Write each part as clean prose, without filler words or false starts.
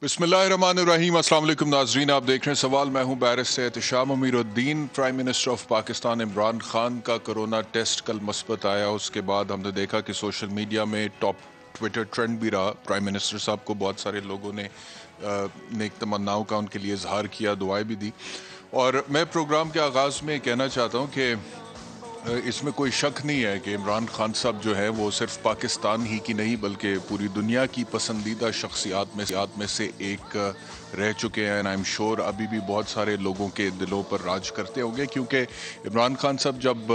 बिस्मिल्लाहिर्रहमानिर्रहीम। अस्सलाम वालेकुम नाज़रीन, आप देख रहे हैं सवाल। मैं हूं barrister Ehtesham Amiruddin. Prime minister of Pakistan Imran Khan का कोरोना टेस्ट कल मुस्बत आया। उसके बाद हमने देखा कि सोशल मीडिया में टॉप ट्विटर ट्रेंड भी रहा। प्राइम मिनिस्टर साहब को बहुत सारे लोगों ने नेक तमन्नाओं का उनके लिए इजहार किया, दुआएं भी दी। और मैं प्रोग्राम के आगाज़ में कहना चाहता हूँ कि इसमें कोई शक नहीं है कि इमरान खान साहब जो है वो सिर्फ पाकिस्तान ही की नहीं बल्कि पूरी दुनिया की पसंदीदा शख्सियात में से एक रह चुके हैं। एंड आई एम श्योर अभी भी बहुत सारे लोगों के दिलों पर राज करते होंगे, क्योंकि इमरान खान साहब जब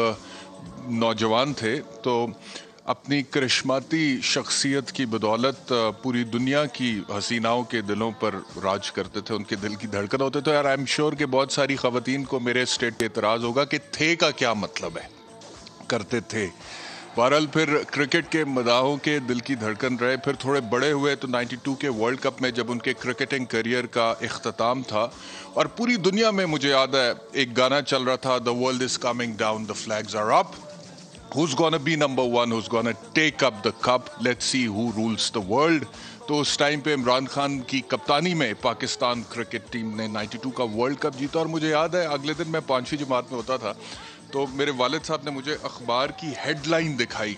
नौजवान थे तो अपनी करिश्माती शख्सियत की बदौलत पूरी दुनिया की हसीनाओं के दिलों पर राज करते थे, उनके दिल की धड़कन होते थे। और आई एम श्योर कि बहुत सारी ख़वातीन को मेरे स्टेट पे एतराज़ होगा कि थे का क्या मतलब है, करते थे। बहरहाल फिर क्रिकेट के मदाहों के दिल की धड़कन रहे। फिर थोड़े बड़े हुए तो 92 के वर्ल्ड कप में जब उनके क्रिकेटिंग करियर का इख्तिताम था और पूरी दुनिया में, मुझे याद है, एक गाना चल रहा था, the world is coming down, the flags are up, who's gonna be number one, who's gonna take up the cup, let's see who rules the world। तो उस टाइम पे इमरान खान की कप्तानी में पाकिस्तान क्रिकेट टीम ने 92 का वर्ल्ड कप जीता। और मुझे याद है अगले दिन मैं 5वीं जमात में होता था तो मेरे वालिद साहब ने मुझे अखबार की हेडलाइन दिखाई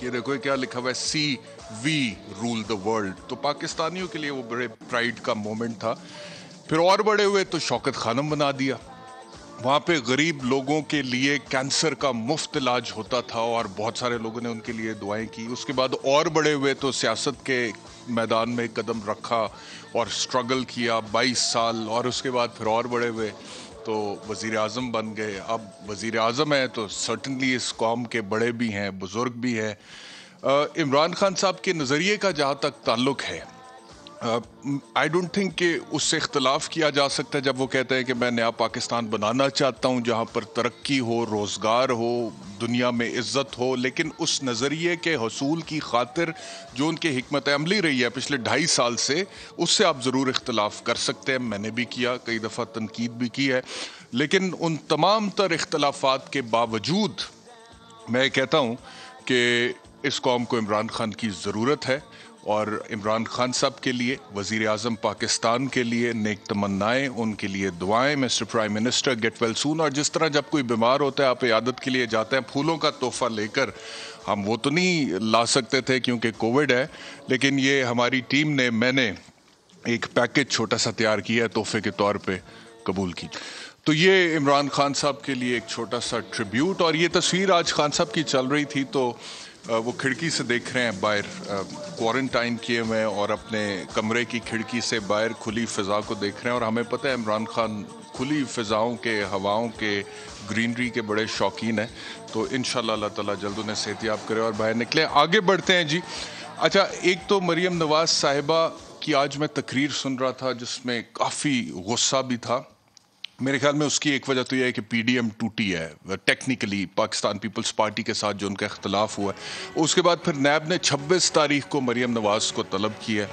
कि देखो क्या लिखा हुआ है, सी वी रूल द वर्ल्ड। तो पाकिस्तानियों के लिए वो बड़े प्राइड का मोमेंट था। फिर और बड़े हुए तो शौकत खानम बना दिया। वहाँ पे गरीब लोगों के लिए कैंसर का मुफ्त इलाज होता था और बहुत सारे लोगों ने उनके लिए दुआएं की। उसके बाद और बड़े हुए तो सियासत के मैदान में कदम रखा और स्ट्रगल किया 22 साल। और उसके बाद फिर और बड़े हुए तो वज़ीर आज़म बन गए। अब वज़ीर आज़म है तो सर्टनली इस कौम के बड़े भी हैं, बुज़ुर्ग भी हैं। इमरान खान साहब के नज़रिए का जहाँ तक ताल्लुक़ है, आई डोंट थिंक कि उससे इख्तलाफ किया जा सकता है जब वो कहते हैं कि मैं नया पाकिस्तान बनाना चाहता हूँ जहाँ पर तरक्की हो, रोज़गार हो, दुनिया में इज़्ज़त हो। लेकिन उस नज़रिए के हसूल की खातिर जो उनकी हिकमत अमली रही है पिछले 2.5 साल से, उससे आप ज़रूर इख्तलाफ कर सकते हैं। मैंने भी किया, कई दफ़ा तनकीद भी की है। लेकिन उन तमाम तर इख्तलाफात के बावजूद मैं कहता हूँ कि इस कौम को इमरान खान की ज़रूरत है। और इमरान खान साहब के लिए, वज़ीर आज़म पाकिस्तान के लिए नेक तमन्नाएं, उनके लिए दुआएं। Mister prime minister get well soon. और जिस तरह जब कोई बीमार होता है आप इयादत के लिए जाते हैं फूलों का तोहफ़ा लेकर, हम वो तो नहीं ला सकते थे क्योंकि कोविड है, लेकिन ये हमारी टीम ने, मैंने एक पैकेज छोटा सा तैयार किया है तोहफे के तौर पे, कबूल की। तो ये इमरान खान साहब के लिए एक छोटा सा ट्रिब्यूट। और ये तस्वीर आज खान साहब की चल रही थी तो वो खिड़की से देख रहे हैं बाहर, क्वारंटाइन किए हुए हैं और अपने कमरे की खिड़की से बाहर खुली फ़िज़ा को देख रहे हैं। और हमें पता है इमरान खान खुली फ़िज़ाओं के, हवाओं के, ग्रीनरी के बड़े शौकीन हैं। तो इंशाल्लाह अल्लाह ताला जल्द उन्हें सेहतियाब करे और बाहर निकले। आगे बढ़ते हैं जी। अच्छा, एक तो मरियम नवाज़ साहिबा की आज मैं तकरीर सुन रहा था जिसमें काफ़ी गुस्सा भी था। मेरे ख्याल में उसकी एक वजह तो यह है कि पीडीएम टूटी है टेक्निकली पाकिस्तान पीपल्स पार्टी के साथ जो उनका इख्तलाफ हुआ है। उसके बाद फिर नैब ने 26 तारीख को मरियम नवाज़ को तलब किया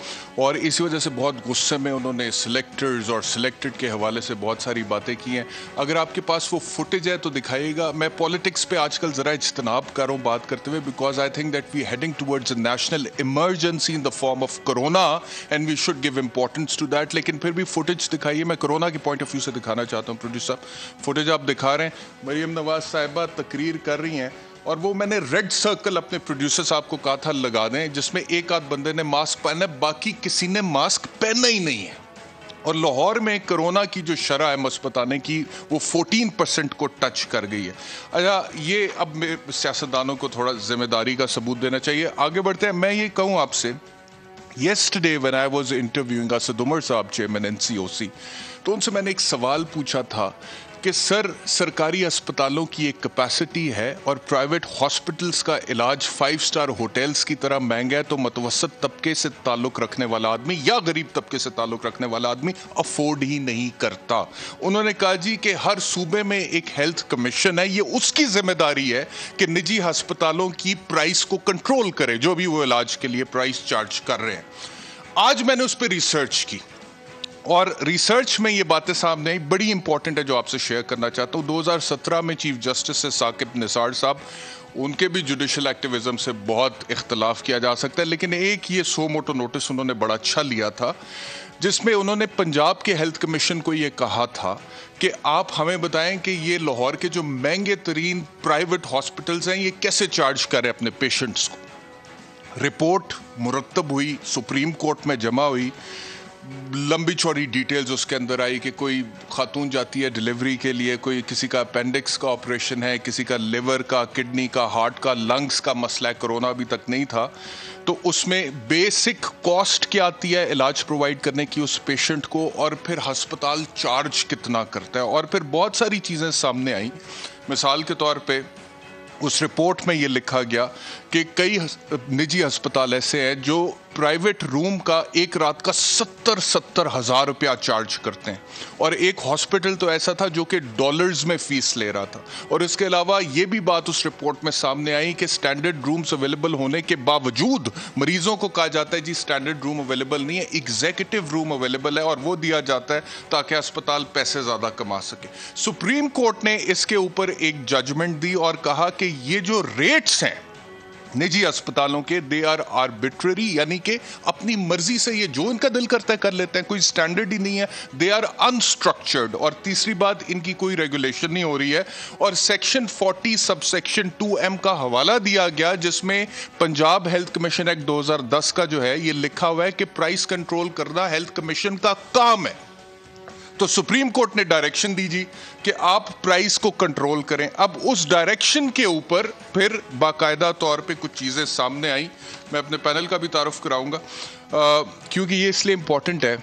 और इसी वजह से बहुत गुस्से में उन्होंने सिलेक्टर्स और सिलेक्टेड के हवाले से बहुत सारी बातें की हैं। अगर आपके पास वो फुटेज है तो दिखाइएगा। मैं पॉलिटिक्स पे आजकल ज़रा इज्तनाब कर रहा हूँ बात करते हुए, because I think that we heading towards a national emergency in the form of corona and we should give importance to that. लेकिन फिर भी फुटेज दिखाइए। मैं कोरोना के पॉइंट ऑफ व्यू से दिखाना चाहता हूँ। प्रोड्यूसर फुटेज आप दिखा रहे हैं, मरियम नवाज साहिबा तकरीर कर रही हैं और वो मैंने रेड सर्कल अपने प्रोड्यूसर साहब को कहा था लगा दें जिसमें एक आध बंदे ने मास्क पहना है, बाकी किसी ने मास्क पहना ही नहीं है। और लाहौर में कोरोना की जो शरह है मुस्बत आने की वो 14% को टच कर गई है। अच्छा, ये अब सियासतदानों को थोड़ा जिम्मेदारी का सबूत देना चाहिए। आगे बढ़ते हैं। मैं ये कहूँ आपसे, Yesterday when I was interviewing Asad Umar साहब, चेयरमैन NCOC, तो उनसे मैंने एक सवाल पूछा था कि सर, सरकारी अस्पतालों की एक कैपेसिटी है और प्राइवेट हॉस्पिटल्स का इलाज 5 स्टार होटल्स की तरह महंगा है, तो मतवसत तबके से ताल्लुक़ रखने वाला आदमी या गरीब तबके से ताल्लुक़ रखने वाला आदमी अफोर्ड ही नहीं करता। उन्होंने कहा जी कि हर सूबे में एक हेल्थ कमीशन है, ये उसकी जिम्मेदारी है कि निजी अस्पतालों की प्राइस को कंट्रोल करे जो भी वो इलाज के लिए प्राइस चार्ज कर रहे हैं। आज मैंने उस पर रिसर्च की और रिसर्च में ये बातें सामने आई, बड़ी इंपॉर्टेंट है जो आपसे शेयर करना चाहता हूँ। 2017 में चीफ जस्टिस से साकिब निसार साहब, उनके भी जुडिशल एक्टिविज्म से बहुत इख्तलाफ किया जा सकता है, लेकिन एक ये सो मोटो नोटिस उन्होंने बड़ा अच्छा लिया था जिसमें उन्होंने पंजाब के हेल्थ कमीशन को ये कहा था कि आप हमें बताएं कि ये लाहौर के जो महंगे तरीन प्राइवेट हॉस्पिटल्स हैं ये कैसे चार्ज करें अपने पेशेंट्स को। रिपोर्ट मुरतब हुई, सुप्रीम कोर्ट में जमा हुई, लंबी चौड़ी डिटेल्स उसके अंदर आई कि कोई खातून जाती है डिलीवरी के लिए, कोई किसी का अपेंडिक्स का ऑपरेशन है, किसी का लिवर का, किडनी का, हार्ट का, लंग्स का मसला है, कोरोना अभी तक नहीं था, तो उसमें बेसिक कॉस्ट क्या आती है इलाज प्रोवाइड करने की उस पेशेंट को, और फिर अस्पताल चार्ज कितना करता है, और फिर बहुत सारी चीज़ें सामने आई। मिसाल के तौर पे उस रिपोर्ट में ये लिखा गया कि कई निजी अस्पताल ऐसे हैं जो प्राइवेट रूम का एक रात का 70 हज़ार रुपया चार्ज करते हैं, और एक हॉस्पिटल तो ऐसा था जो कि डॉलर्स में फीस ले रहा था। और इसके अलावा ये भी बात उस रिपोर्ट में सामने आई कि स्टैंडर्ड रूम्स अवेलेबल होने के बावजूद मरीजों को कहा जाता है जी स्टैंडर्ड रूम अवेलेबल नहीं है, एग्जीक्यूटिव रूम अवेलेबल है, और वो दिया जाता है ताकि अस्पताल पैसे ज़्यादा कमा सके। सुप्रीम कोर्ट ने इसके ऊपर एक जजमेंट दी और कहा कि ये जो रेट्स हैं निजी अस्पतालों के, दे आर आर्बिट्ररी, यानी कि अपनी मर्जी से ये जो इनका दिल करता है कर लेते हैं, कोई स्टैंडर्ड ही नहीं है, दे आर अनस्ट्रक्चर्ड। और तीसरी बात, इनकी कोई रेगुलेशन नहीं हो रही है। और सेक्शन 40 सबसेक्शन 2M का हवाला दिया गया जिसमें पंजाब हेल्थ कमीशन एक्ट 2010 का जो है ये लिखा हुआ है कि प्राइस कंट्रोल करना हेल्थ कमीशन का काम है। तो सुप्रीम कोर्ट ने डायरेक्शन दी जी कि आप प्राइस को कंट्रोल करें। अब उस डायरेक्शन के ऊपर फिर बाकायदा तौर पे कुछ चीज़ें सामने आई, मैं अपने पैनल का भी तारुफ कराऊंगा क्योंकि ये इसलिए इम्पोर्टेंट है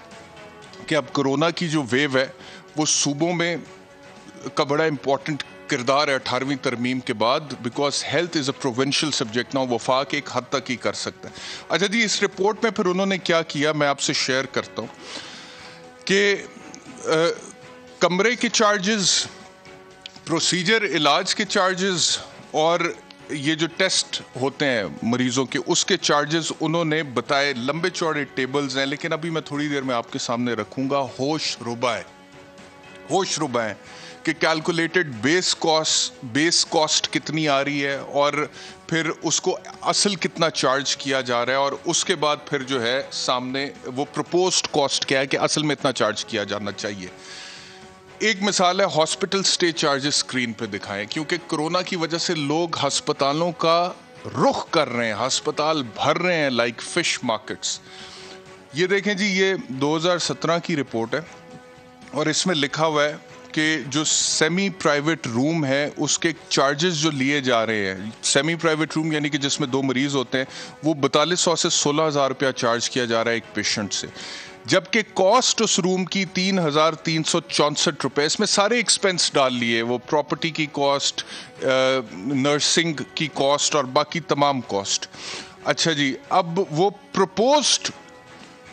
कि अब कोरोना की जो वेव है वो सूबों में का बड़ा इम्पोर्टेंट किरदार है 18वीं तरमीम के बाद, because health is a provincial subject ना, वफाक एक हद तक ही कर सकता है। अच्छा जी, इस रिपोर्ट में फिर उन्होंने क्या किया मैं आपसे शेयर करता हूँ कि कमरे के चार्जेस, प्रोसीजर इलाज के चार्जेस, और ये जो टेस्ट होते हैं मरीजों के उसके चार्जेस उन्होंने बताए। लंबे चौड़े टेबल्स हैं, लेकिन अभी मैं थोड़ी देर में आपके सामने रखूंगा होश रुबाएं कि कैलकुलेटेड बेस कॉस्ट कितनी आ रही है, और फिर उसको असल कितना चार्ज किया जा रहा है, और उसके बाद फिर जो है सामने वो प्रपोज्ड कॉस्ट क्या है कि असल में इतना चार्ज किया जाना चाहिए। एक मिसाल है, हॉस्पिटल स्टे चार्जेस स्क्रीन पे दिखाएं, क्योंकि कोरोना की वजह से लोग अस्पतालों का रुख कर रहे हैं, अस्पताल भर रहे हैं लाइक फिश मार्केट्स। ये देखें जी, ये 2017 की रिपोर्ट है और इसमें लिखा हुआ है कि जो सेमी प्राइवेट रूम है उसके चार्जेस जो लिए जा रहे हैं, सेमी प्राइवेट रूम यानी कि जिसमें 2 मरीज होते हैं, वो 4200 से 16,000 रुपया चार्ज किया जा रहा है एक पेशेंट से, जबकि कॉस्ट उस रूम की 3,364 रुपये। इसमें सारे एक्सपेंस डाल लिए, वो प्रॉपर्टी की कॉस्ट, नर्सिंग की कॉस्ट और बाकी तमाम कॉस्ट। अच्छा जी, अब वो प्रपोज्ड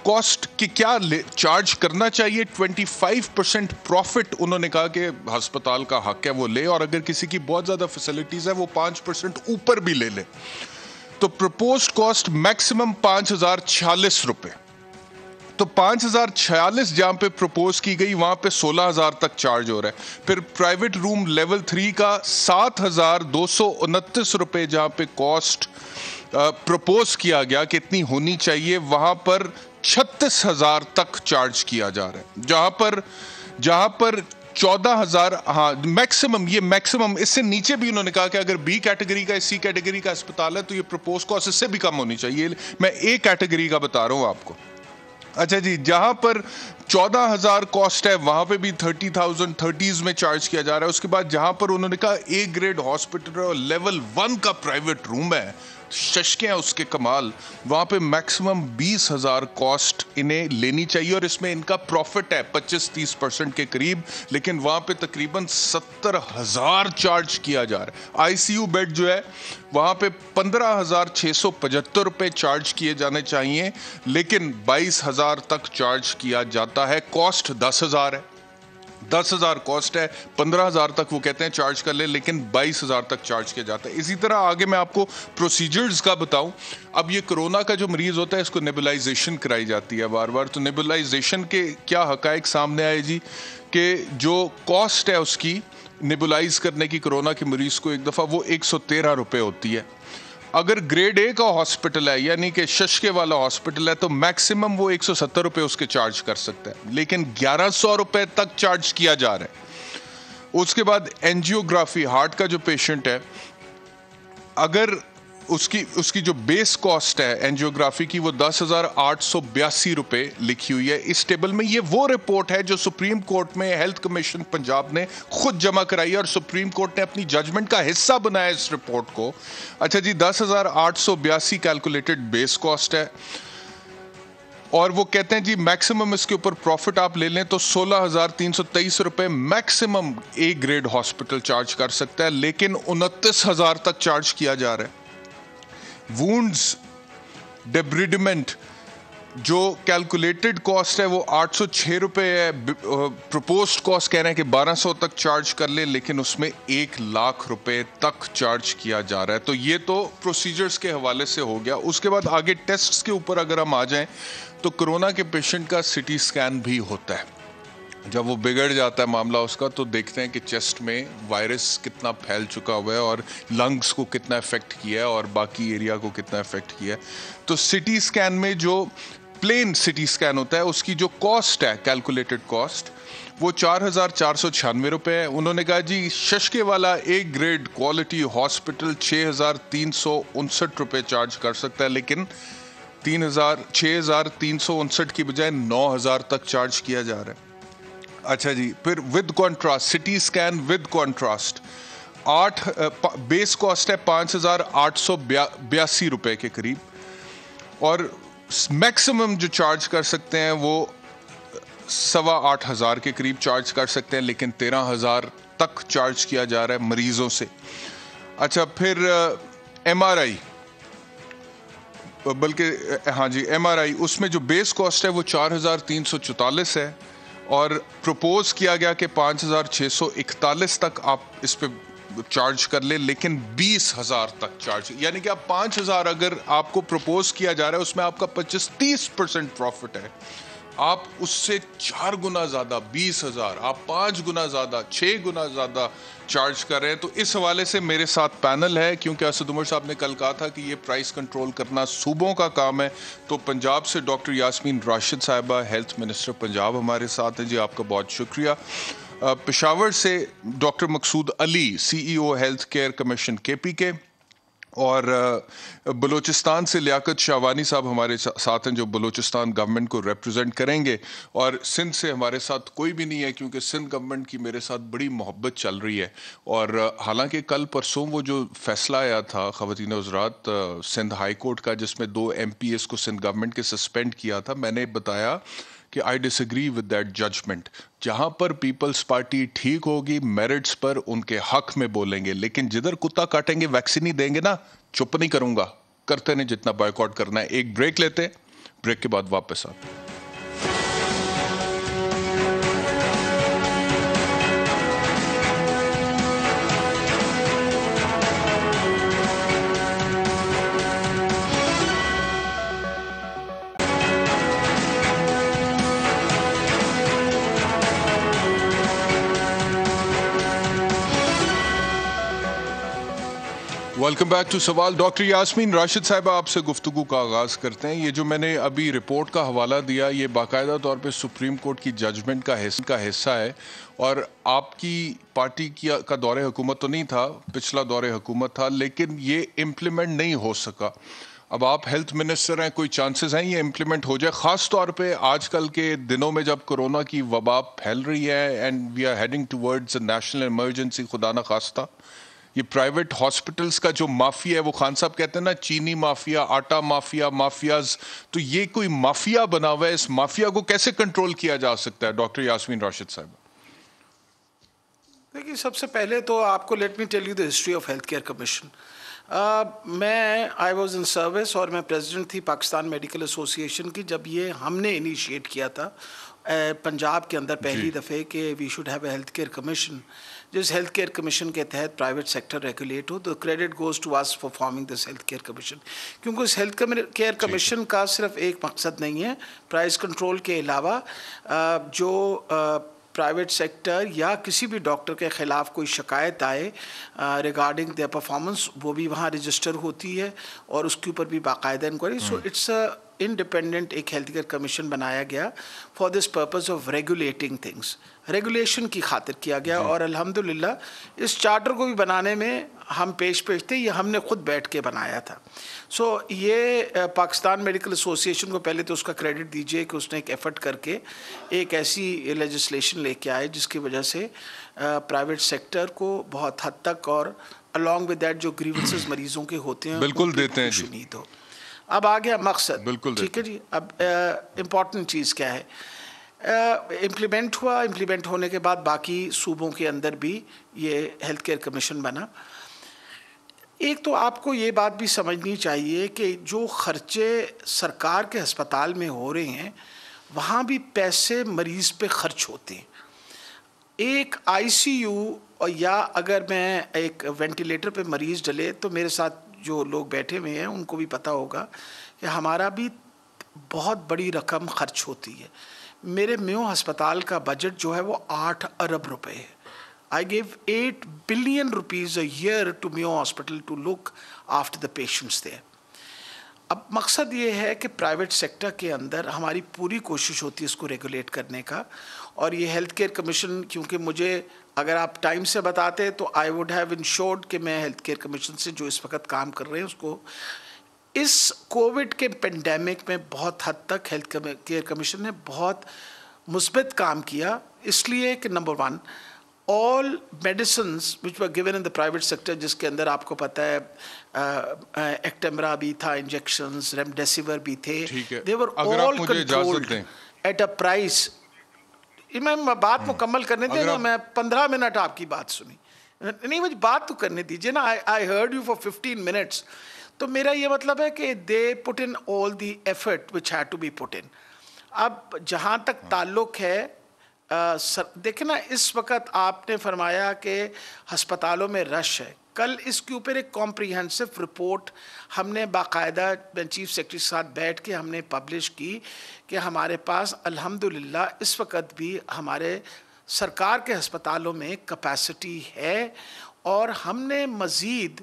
कॉस्ट की क्या चार्ज करना चाहिए, 25% प्रॉफिट उन्होंने कहा कि अस्पताल का हक है वो ले, और अगर किसी की बहुत ज़्यादा फैसिलिटीज़ है वो 5% ऊपर भी ले ले। तो प्रपोज्ड कॉस्ट मैक्सिमम 5,046 रुपये। तो 5,046 जहाँ पे प्रपोज की गई वहाँ पे 16,000 तक चार्ज हो रहा है। फिर प्राइवेट रूम लेवल 3 का 7,229 रुपये जहाँ पे कॉस्ट प्रपोज किया गया कि इतनी होनी चाहिए, वहाँ पर 36,000 तक चार्ज किया जा रहा है, जहां पर 14,000, हाँ मैक्सिमम, ये मैक्सिमम। इससे नीचे भी उन्होंने कहा कि अगर बी कैटेगरी का, सी कैटेगरी का अस्पताल है तो ये प्रपोज कॉस्ट इससे भी कम होनी चाहिए। मैं ए कैटेगरी का बता रहा हूं आपको। अच्छा जी, जहां पर 14,000 कॉस्ट है वहां पे भी 30,000 30s में चार्ज किया जा रहा है। उसके बाद जहां पर उन्होंने कहा ए ग्रेड हॉस्पिटल और लेवल 1 का प्राइवेट रूम है, शशके हैं उसके कमाल, वहां पे मैक्सिमम 20,000 कॉस्ट इन्हें लेनी चाहिए, और इसमें इनका प्रॉफिट है 25-30% के करीब, लेकिन वहां पे तकरीबन 70,000 चार्ज किया जा रहा है। आईसीयू बेड जो है वहां पे 15,675 रुपए चार्ज किए जाने चाहिए, लेकिन 22,000 तक चार्ज किया जाता है। कॉस्ट 10,000 है, 10,000 कॉस्ट है, 15,000 तक वो कहते हैं चार्ज कर ले, लेकिन 22,000 तक चार्ज किया जाता है। इसी तरह आगे मैं आपको प्रोसीजर्स का बताऊं। अब ये कोरोना का जो मरीज होता है इसको नेबुलाइजेशन कराई जाती है बार बार। तो नेबुलाइजेशन के क्या हकायक सामने आए जी, कि जो कॉस्ट है उसकी नेबुलाइज करने की कोरोना के मरीज को एक दफ़ा वो 113 रुपये होती है। अगर ग्रेड ए का हॉस्पिटल है यानी कि शशके वाला हॉस्पिटल है तो मैक्सिमम वो 170 रुपए उसके चार्ज कर सकता है, लेकिन 1100 रुपए तक चार्ज किया जा रहा है। उसके बाद एंजियोग्राफी, हार्ट का जो पेशेंट है, अगर उसकी जो बेस कॉस्ट है एंजियोग्राफी की वो 10,882 रुपए लिखी हुई है इस टेबल में। ये वो रिपोर्ट है जो सुप्रीम कोर्ट में हेल्थ कमीशन पंजाब ने खुद जमा कराई है और सुप्रीम कोर्ट ने अपनी जजमेंट का हिस्सा बनाया इस रिपोर्ट को। अच्छा जी, 10,882 कैलकुलेटेड बेस कॉस्ट है और वो कहते हैं जी मैक्सिमम इसके ऊपर प्रॉफिट आप ले लें तो 16,323 रुपए maximum A grade hospital charge कर सकता है, लेकिन 29,000 तक चार्ज किया जा रहा है। वुंड्स डेब्रिडमेंट जो कैलकुलेटेड कॉस्ट है वो 806 रुपए है, प्रपोज्ड कॉस्ट कह रहे हैं कि 1200 तक चार्ज कर ले, लेकिन उसमें 1 लाख रुपए तक चार्ज किया जा रहा है। तो ये तो प्रोसीजर्स के हवाले से हो गया। उसके बाद आगे टेस्ट्स के ऊपर अगर हम आ जाएं तो कोरोना के पेशेंट का सिटी स्कैन भी होता है। जब वो बिगड़ जाता है मामला उसका तो देखते हैं कि चेस्ट में वायरस कितना फैल चुका हुआ है और लंग्स को कितना इफेक्ट किया है और बाकी एरिया को कितना इफेक्ट किया है। तो सिटी स्कैन में जो प्लेन सिटी स्कैन होता है उसकी जो कॉस्ट है कैलकुलेटेड कॉस्ट वो 4,496 रुपए है। उन्होंने कहा जी शशके वाला ए ग्रेड क्वालिटी हॉस्पिटल 6,359 रुपए चार्ज कर सकता है, लेकिन 6,359 की बजाय 9,000 तक चार्ज किया जा रहा है। अच्छा जी, फिर with contrast CT scan with contrast base cost है 5,882 रुपए के करीब और मैक्सिमम जो चार्ज कर सकते हैं वो 8,500 के करीब चार्ज कर सकते हैं, लेकिन 13,000 तक चार्ज किया जा रहा है मरीजों से। अच्छा, फिर MRI, बल्कि हाँ जी MRI, उसमें जो बेस कॉस्ट है वो 4,344 है और प्रपोज किया गया कि 5,641 तक आप इस पे चार्ज कर ले, लेकिन 20,000 तक चार्ज, यानी कि आप 5,000 अगर आपको प्रपोज किया जा रहा है उसमें आपका 25-30% प्रॉफिट है, आप उससे 4 गुना ज्यादा 20,000, आप 5 गुना ज्यादा 6 गुना ज्यादा चार्ज कर रहे हैं। तो इस हवाले से मेरे साथ पैनल है, क्योंकि असद उमर साहब ने कल कहा था कि ये प्राइस कंट्रोल करना सूबों का काम है। तो पंजाब से डॉक्टर यास्मीन राशिद साहिबा, हेल्थ मिनिस्टर पंजाब, हमारे साथ हैं जी, आपका बहुत शुक्रिया। पेशावर से doctor Maqsood Ali, CEO health care commission KPK, और बलूचिस्तान से लियाकत शाहवानी साहब हमारे साथ हैं जो बलूचिस्तान गवर्नमेंट को रिप्रेजेंट करेंगे, और सिंध से हमारे साथ कोई भी नहीं है क्योंकि सिंध गवर्नमेंट की मेरे साथ बड़ी मोहब्बत चल रही है। और हालांकि कल परसों वो जो फैसला आया था ख़वातीन हज़रात सिंध हाई कोर्ट का जिसमें 2 MPs को सिंध गवर्नमेंट के सस्पेंड किया था, मैंने बताया कि I disagree with that judgement. जहां पर पीपल्स पार्टी ठीक होगी मेरिट्स पर उनके हक में बोलेंगे, लेकिन जिधर कुत्ता काटेंगे वैक्सीन ही देंगे ना, चुप नहीं करूंगा, करते नहीं जितना बॉयकॉट करना है। एक ब्रेक लेते, ब्रेक के बाद वापस आते हैं। वेलकम बैक टू सवाल। डॉक्टर यास्मीन राशिद साहिबा, आपसे गुफ्तगू का आगाज़ करते हैं। ये जो मैंने अभी रिपोर्ट का हवाला दिया ये बाकायदा तौर पे सुप्रीम कोर्ट की जजमेंट का हिस्सा है, और आपकी पार्टी का दौरे हुकूमत तो नहीं था, पिछला दौरे हुकूमत था, लेकिन ये इम्प्लीमेंट नहीं हो सका। अब आप हेल्थ मिनिस्टर हैं, कोई चांसेस हैं ये इम्प्लीमेंट हो जाए, ख़ास तौर पे आजकल के दिनों में जब कोरोना की वबा फैल रही है and we are heading towards a national emergency, खुदा ना खास्ता। ये प्राइवेट हॉस्पिटल्स का जो माफिया है, वो खान साहब कहते हैं ना चीनी माफिया, आटा माफिया, माफियाज, तो ये कोई माफिया बना हुआ है। इस माफिया को कैसे कंट्रोल किया जा सकता है डॉक्टर यास्मीन राशिद साहब? देखिए, सबसे पहले तो आपको let me tell you the history of health care commission. I was in service और मैं प्रेसिडेंट थी पाकिस्तान मेडिकल एसोसिएशन की जब ये हमने इनिशिएट किया था पंजाब के अंदर पहली दफ़े कि we should have a health care commission. जिस हेल्थ केयर कमीशन के तहत प्राइवेट सेक्टर रेगुलेट हो, तो credit goes to us for forming this health care commission. क्योंकि उस हेल्थ केयर कमीशन का सिर्फ एक मकसद नहीं है, प्राइस कंट्रोल के अलावा जो प्राइवेट सेक्टर या किसी भी डॉक्टर के ख़िलाफ़ कोई शिकायत आए रिगार्डिंग देयर परफॉर्मेंस, वो भी वहाँ रजिस्टर होती है और उसके ऊपर भी बाकायदा इंक्वायरी। सो इट्स इंडिपेंडेंट एक हेल्थ केयर कमीशन बनाया गया for this purpose of regulating things, regulation की खातिर किया गया। और अल्हम्दुलिल्लाह इस चार्टर को भी बनाने में हम पेश थे, ये हमने खुद बैठ के बनाया था। सो ये पाकिस्तान मेडिकल एसोसिएशन को पहले तो उसका क्रेडिट दीजिए कि उसने एक एफर्ट करके एक ऐसी लेजिस्लेशन लेके आए जिसकी वजह से प्राइवेट सेक्टर को बहुत हद तक और अलॉन्ग विद दैट जो ग्रीवेंसेस मरीजों के होते हैं बिल्कुल देते हैं जी। उम्मीद हो। अब आ गया मकसद, बिल्कुल ठीक है जी। अब इम्पॉर्टेंट चीज़ क्या है, इम्प्लीमेंट हुआ, इम्प्लीमेंट होने के बाद बाकी सूबों के अंदर भी ये हेल्थ केयर कमीशन बना। एक तो आपको ये बात भी समझनी चाहिए कि जो खर्चे सरकार के अस्पताल में हो रहे हैं वहाँ भी पैसे मरीज़ पे खर्च होते हैं। एक आईसीयू और या अगर मैं एक वेंटिलेटर पे मरीज़ डले तो मेरे साथ जो लोग बैठे हुए हैं उनको भी पता होगा कि हमारा भी बहुत बड़ी रकम खर्च होती है। मेरे मेयो अस्पताल का बजट जो है वो 8 अरब रुपए है। I give 8 billion rupees a year to Mayo Hospital to look after the patients there. अब मकसद ये है कि प्राइवेट सेक्टर के अंदर हमारी पूरी कोशिश होती है इसको रेगुलेट करने का। और ये हेल्थ केयर कमीशन, क्योंकि मुझे अगर आप टाइम से बताते तो आई वुड हैव इंश्योर्ड कि मैं हेल्थ केयर कमीशन से जो इस वक्त काम कर रहे हैं उसको इस कोविड के पेंडेमिक में बहुत हद तक हेल्थ केयर कमीशन ने बहुत मुस्बित काम किया। इसलिए कि number 1, all medicines which were given in the private sector, जिसके अंदर आपको पता है एक्टेमरा भी था, इंजेक्शंस, रेमडेसिविर भी थे, they were all controlled at a price। मैं बात मुकम्मल करने दें ना, मैं 15 मिनट आपकी बात सुनी, नहीं मुझे बात तो करने दीजिए ना। I heard you for 15 minutes। तो मेरा ये मतलब है कि they put in all the effort which had to be put in। अब जहाँ तक ताल्लुक है देखें ना, इस वक्त आपने फरमाया कि अस्पतालों में रश है। कल इसके ऊपर एक कॉम्प्रिहेंसिव रिपोर्ट हमने बाकायदा चीफ सेक्रेटरी के साथ बैठ के हमने पब्लिश की कि हमारे पास अल्हम्दुलिल्लाह इस वक्त भी हमारे सरकार के अस्पतालों में कैपेसिटी है। और हमने मज़ीद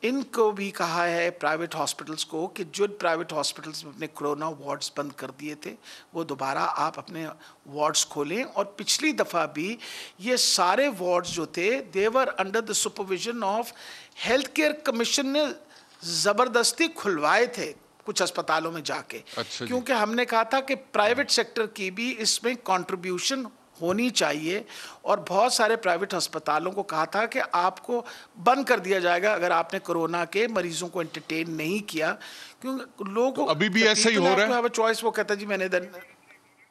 इनको भी कहा है प्राइवेट हॉस्पिटल्स को कि जो प्राइवेट हॉस्पिटल्स में अपने कोरोना वार्ड्स बंद कर दिए थे वो दोबारा आप अपने वार्ड्स खोलें। और पिछली दफ़ा भी ये सारे वार्ड्स जो थे they were under the supervision of health care commission ने ज़बरदस्ती खुलवाए थे कुछ अस्पतालों में जाके। अच्छा, क्योंकि हमने कहा था कि प्राइवेट सेक्टर की भी इसमें कंट्रीब्यूशन होनी चाहिए। और बहुत सारे प्राइवेट अस्पतालों को कहा था कि आपको बंद कर दिया जाएगा अगर आपने कोरोना के मरीजों को एंटरटेन नहीं किया, क्योंकि लोगों को अभी भी ऐसा ही हो रहा है। चॉइस वो कहता जी मैंने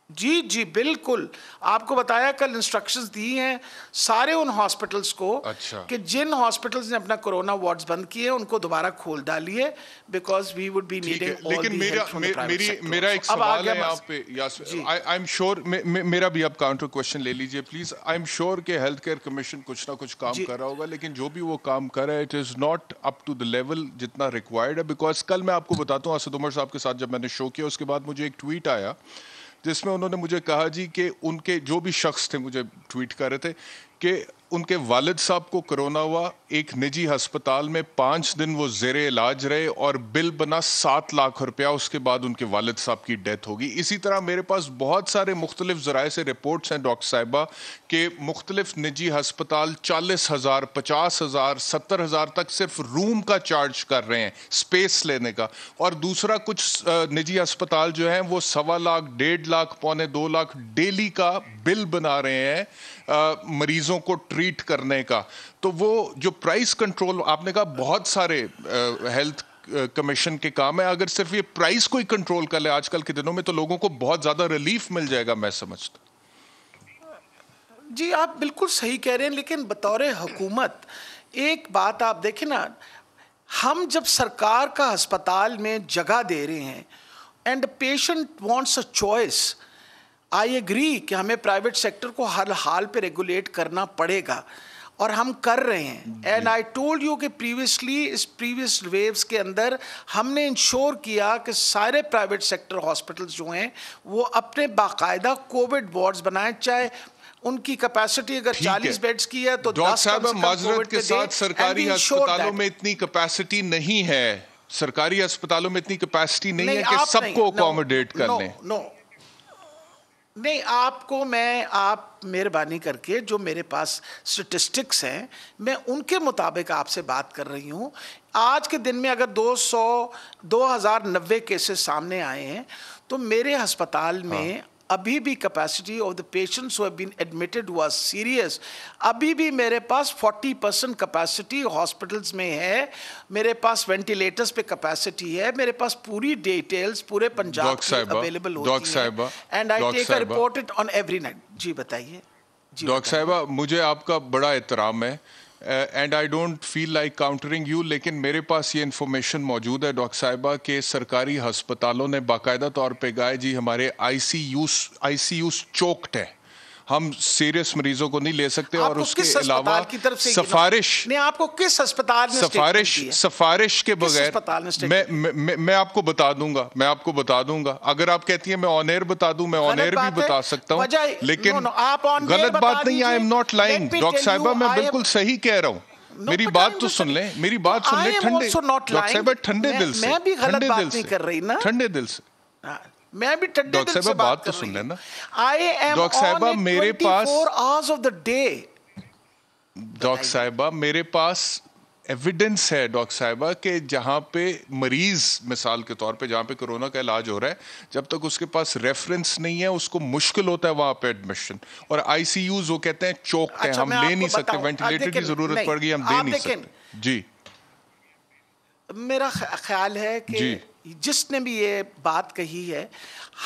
जी बिल्कुल आपको बताया, कल इंस्ट्रक्शंस दी हैं सारे उन हॉस्पिटल्स को। अच्छा। कि जिन हॉस्पिटल्स ने अपना कोरोना वार्ड्स बंद किए उनको दोबारा खोल डालिए, because we would be needing all the help from the private sector. मेरा एक सवाल है यहाँ पे, आई एम श्योर मेरा भी आप काउंटर क्वेश्चन ले लीजिए प्लीज। आई एम श्योर कि हेल्थ केयर कमीशन कुछ ना कुछ काम कर रहा होगा, लेकिन जो भी वो काम कर रहा है it is not up to the level जितना रिक्वायर्ड है। बिकॉज कल मैं आपको बताता हूँ, असद उमर साहब के साथ जब मैंने शो किया उसके बाद मुझे एक ट्वीट आया जिसमें उन्होंने मुझे कहा जी कि उनके जो भी शख्स थे मुझे ट्वीट कर रहे थे कि उनके वालिद साहब को कोरोना हुआ, एक निजी अस्पताल में 5 दिन वो ज़ेरे इलाज रहे और बिल बना 7 लाख रुपया, उसके बाद उनके वालिद साहब की डेथ होगी। इसी तरह मेरे पास बहुत सारे मुख्तलिफ ज़राए से रिपोर्ट्स हैं डॉक्टर साहिबा के मुख्तलिफ निजी अस्पताल 40,000, 50,000, 70,000 तक सिर्फ रूम का चार्ज कर रहे हैं, स्पेस लेने का। और दूसरा कुछ निजी अस्पताल जो हैं वो 1.25 लाख, 1.5 लाख, 1.25 लाख डेली का बिल बना रहे हैं मरीजों को ट्रीट करने का। तो वो जो प्राइस कंट्रोल आपने कहा, बहुत सारे हेल्थ कमीशन के काम है, अगर सिर्फ ये प्राइस को ही कंट्रोल कर ले आजकल के दिनों में तो लोगों को बहुत ज्यादा रिलीफ मिल जाएगा, मैं समझता। जी आप बिल्कुल सही कह रहे हैं, लेकिन बतौर हुकूमत एक बात आप देखें ना, हम जब सरकार का अस्पताल में जगह दे रहे हैं and patient wants a choice, I agree कि हमें प्राइवेट सेक्टर को हर हाल पे रेगुलेट करना पड़ेगा और हम कर रहे हैं। एंड आई टोल्ड यू कि प्रीवियसली इस प्रीवियस वेव्स के अंदर हमने इंश्योर किया कि सारे प्राइवेट सेक्टर हॉस्पिटल्स जो हैं वो अपने बाकायदा कोविड वार्ड्स बनाएं, चाहे उनकी कैपेसिटी अगर 40 बेड्स की है तो डॉक्टर साहब, माजरत के साथ सरकारी अस्पतालों में इतनी कैपेसिटी नहीं है, सरकारी अस्पतालों में इतनी कैपेसिटी नहीं है कि सबको अकोमोडेट कर लें। नहीं, आपको आप मेहरबानी करके जो मेरे पास स्टेटिस्टिक्स हैं मैं उनके मुताबिक आपसे बात कर रही हूँ। आज के दिन में अगर 2090 केसेस सामने आए हैं तो मेरे अस्पताल में अभी भी capacity of the patients who have been admitted who are serious, अभी भी मेरे पास 40% कैपेसिटी हॉस्पिटल्स में है, मेरे पास वेंटिलेटर्स पे कैपेसिटी है, मेरे पास पूरी डिटेल्स पूरे पंजाब में अवेलेबल होती है and I take a report it on every night. जी बताइए। डॉक्टर साहिबा, मुझे आपका बड़ा एहतराम है and I don't feel like countering you, लेकिन मेरे पास ये इन्फॉर्मेशन मौजूद है डॉक्टर साहिबा के सरकारी अस्पतालों ने बाकायदा तौर पे कहा जी हमारे आईसीयूज चोक्ड है, हम सीरियस मरीजों को नहीं ले सकते। और उसके अलावा सिफारिश नहीं, आपको किस अस्पताल ने सिफारिश के बगैर मैं आपको बता दूंगा, अगर आप कहती हैं मैं ऑन एयर बता दूं, मैं ऑन एयर भी बता सकता हूं, लेकिन गलत बात नहीं, I am not lying doctor साहिबा, मैं बिल्कुल सही कह रहा हूं। मेरी बात तो सुन लें, मेरी बात सुन लें ठंडे डॉक्टर साहिबा, ठंडे दिल से, मैं भी गलत बात नहीं कर रही ना, ठंडे दिल से। मैं भी ठंडे दिल से बात तो सुन लेना। आई एम डॉक्टर साहिबा मेरे पास 24 hours of the day। Doctor साहिबा मेरे पास एविडेंस है डॉक्टर साहिबा कि जहां पे मरीज मिसाल के तौर पे जहां पे कोरोना का इलाज हो रहा है, जब तक उसके पास रेफरेंस नहीं है उसको मुश्किल होता है वहां पे एडमिशन, और आईसीयूज वो कहते हैं चोक्ड है, हम ले नहीं सकते, वेंटिलेटर की जरूरत पड़ गई, हम दे नहीं सकते। जी मेरा ख्याल है कि जिसने भी ये बात कही है,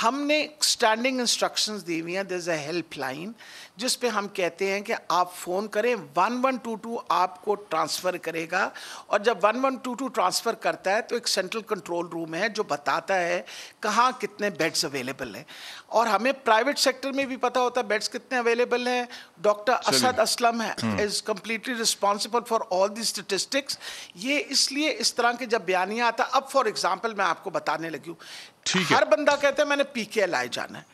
हमने स्टैंडिंग इंस्ट्रक्शंस दी हुई हैं, देयर इज अ हेल्पलाइन जिस पे हम कहते हैं कि आप फ़ोन करें, 1122 आपको ट्रांसफ़र करेगा, और जब 1122 ट्रांसफ़र करता है तो एक सेंट्रल कंट्रोल रूम है जो बताता है कहाँ कितने बेड्स अवेलेबल हैं, और हमें प्राइवेट सेक्टर में भी पता होता है बेड्स कितने अवेलेबल हैं। डॉक्टर असद असलम है is completely responsible for all the statistics. ये इसलिए इस तरह के जब बयानियाँ आता, अब फॉर एग्जाम्पल मैं आपको बताने लगी हूँ, हर बंदा कहता है मैंने PKLI जाना है।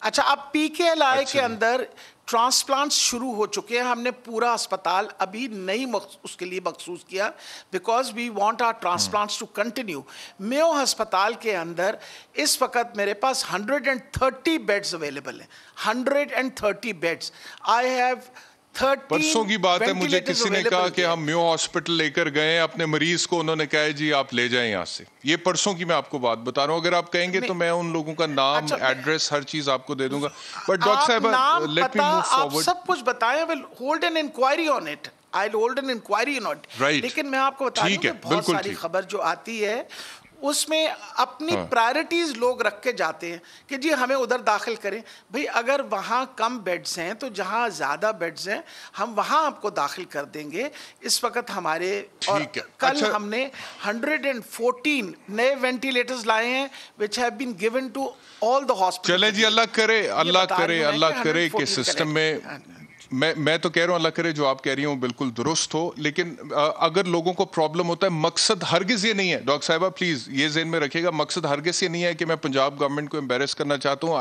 अच्छा, अब PKLI के अंदर ट्रांसप्लांट्स शुरू हो चुके हैं, हमने पूरा अस्पताल अभी नहीं उसके लिए मखसूस किया, because we want our transplants to continue. Mayo अस्पताल के अंदर इस वक्त मेरे पास 130 बेड्स अवेलेबल हैं, 130 बेड्स। I have 30। परसों की बात है, मुझे किसी ने कहा कि हम मेयो हॉस्पिटल लेकर गए अपने मरीज को, उन्होंने कहा जी आप ले जाएं यहाँ से। ये परसों की मैं आपको बात बता रहा हूँ, अगर आप कहेंगे तो मैं उन लोगों का नाम, एड्रेस, हर चीज आपको दे दूंगा। बट डॉक्टर साहब लेट मी मूव फॉरवर्ड। सब कुछ बताएं, will hold an inquiry on it, I will hold an inquiry on it. लेकिन मैं आपको बता दूं कि बहुत सारी खबर जो आती है उसमें अपनी प्रायोरिटीज लोग रख के जाते हैं कि जी हमें उधर दाखिल करें। भाई अगर वहाँ कम बेड्स हैं तो जहाँ ज़्यादा बेड्स हैं हम वहाँ आपको दाखिल कर देंगे। इस वक्त हमारे और कल हमने 114 नए वेंटिलेटर्स लाए हैं which have been given to all the hospital. चले जी, अल्लाह करे कि सिस्टम में मैं तो कह रहा हूँ अल्लाह करे जो आप कह रही हो बिल्कुल दुरुस्त हो, लेकिन अगर लोगों को प्रॉब्लम होता है, मकसद हरगिज ये नहीं है डॉक्टर साहिबा, प्लीज ये ज़हन में रखिएगा, मकसद हरगिज ये नहीं है कि मैं पंजाब गवर्नमेंट को एम्बेरस करना चाहता हूँ।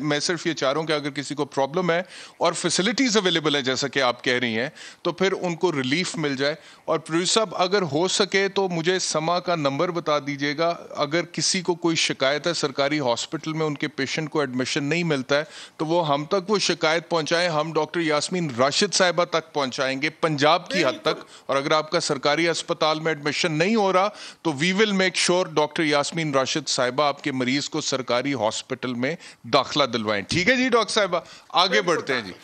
मैं सिर्फ ये चाह रहा हूँ कि अगर किसी को प्रॉब्लम है और फैसिलिटीज अवेलेबल है जैसा कि आप कह रही हैं, तो फिर उनको रिलीफ मिल जाए। और प्रोड्यूसर साहब अगर हो सके तो मुझे समा का नंबर बता दीजिएगा, अगर किसी को कोई शिकायत है सरकारी हॉस्पिटल में उनके पेशेंट को एडमिशन नहीं मिलता है तो वो हम तक वो शिकायत पहुंचाएं, हम डॉक्टर यास्मीन राशिद साहिबा तक पहुंचाएंगे पंजाब की हद तक। और अगर आपका सरकारी अस्पताल में एडमिशन नहीं हो रहा तो we will make sure doctor Yasmeen Rashid साहिबा आपके मरीज को सरकारी हॉस्पिटल में दाखिला दिलवाएं। ठीक है जी डॉक्टर साहिबा, आगे बढ़ते हैं जी।